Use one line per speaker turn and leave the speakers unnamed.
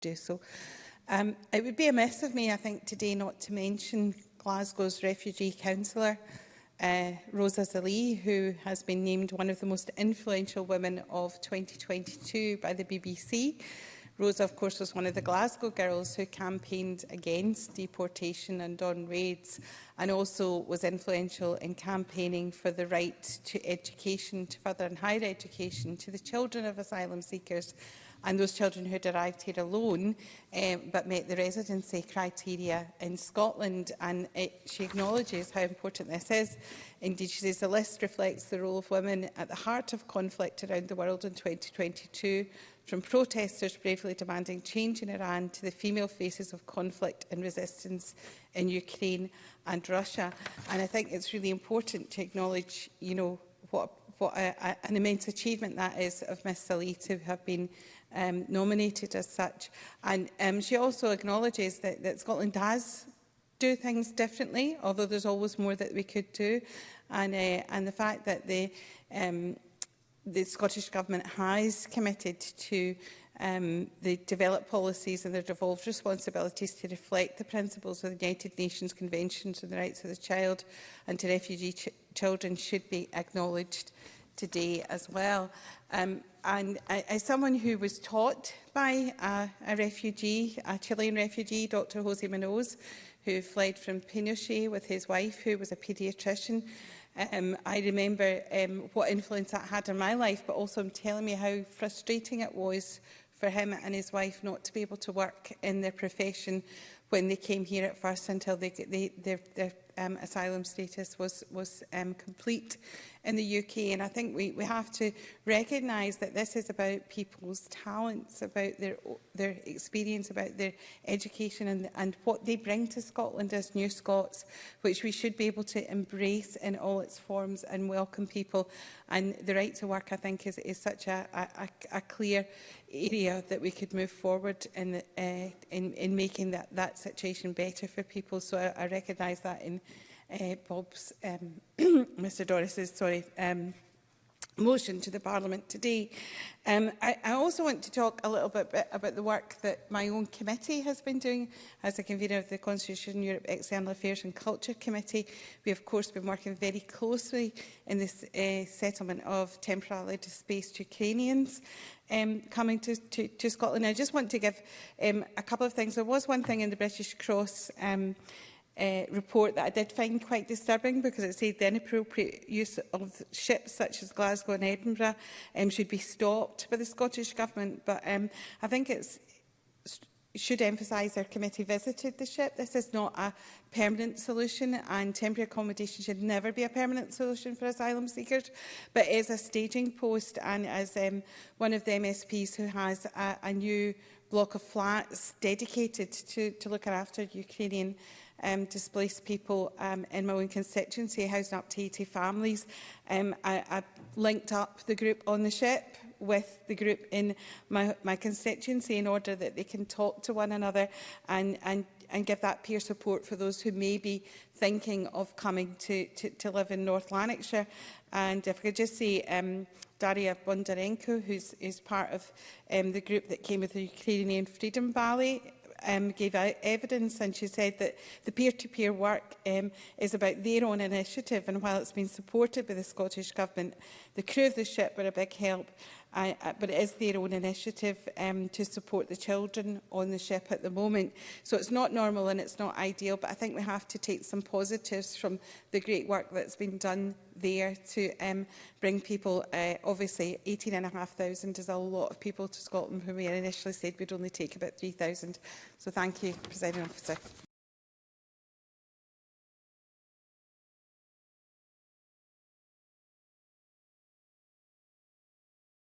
do so. It would be amiss of me, I think, today not to mention Glasgow's refugee councillor, Rosa Zali, who has been named one of the most influential women of 2022 by the BBC. Rosa, of course, was one of the Glasgow girls who campaigned against deportation and on raids, and also was influential in campaigning for the right to education, to further and higher education, to the children of asylum seekers and those children who had arrived here alone but met the residency criteria in Scotland. And she acknowledges how important this is. Indeed, she says the list reflects the role of women at the heart of conflict around the world in 2022, from protesters bravely demanding change in Iran to the female faces of conflict and resistance in Ukraine and Russia. And I think it's really important to acknowledge, what an immense achievement that is of Ms Salih to have been nominated as such. And she also acknowledges that Scotland does do things differently, although there's always more that we could do. And the fact that the Scottish Government has committed to the developed policies and their devolved responsibilities to reflect the principles of the United Nations Conventions on the Rights of the Child and to refugee children should be acknowledged today as well. And as someone who was taught by a refugee, a Chilean refugee, Dr. Jose Munoz, who fled from Pinochet with his wife, who was a paediatrician, I remember what influence that had on my life, but also him telling me how frustrating it was for him and his wife not to be able to work in their profession when they came here at first until their asylum status was complete in the UK. And I think we have to recognise that this is about people's talents, about their experience, about their education and what they bring to Scotland as new Scots, which we should be able to embrace in all its forms and welcome people. And the right to work, I think, is such a clear area that we could move forward in making that situation better for people. So I recognise that in Bob's, Mr Doris's, motion to the Parliament today. I also want to talk a little bit about the work that my own committee has been doing as a convener of the Constitution, Europe, External Affairs and Culture Committee. We have, of course, been working very closely in this settlement of temporarily displaced Ukrainians coming to Scotland. I just want to give a couple of things. There was one thing in the British Cross report that I did find quite disturbing, because it said the inappropriate use of ships such as Glasgow and Edinburgh should be stopped by the Scottish Government. But I think it should emphasise our committee visited the ship. This is not a permanent solution, and temporary accommodation should never be a permanent solution for asylum seekers, but is a staging post. And as one of the MSPs who has a new block of flats dedicated to looking after Ukrainian displaced people in my own constituency, housing up to 80 families. I linked up the group on the ship with the group in my constituency in order that they can talk to one another and give that peer support for those who may be thinking of coming to live in North Lanarkshire. And if I could just say, Daria Bondarenko, who's part of the group that came with the Ukrainian Freedom Valley, gave out evidence, and she said that the peer-to-peer work is about their own initiative, and while it's been supported by the Scottish Government, the crew of the ship were a big help, but it is their own initiative to support the children on the ship at the moment. So it's not normal and it's not ideal, but I think we have to take some positives from the great work that's been done there to bring people. Obviously, 18,500 is a lot of people to Scotland, when we initially said we'd only take about 3,000. So thank you, Presiding Officer.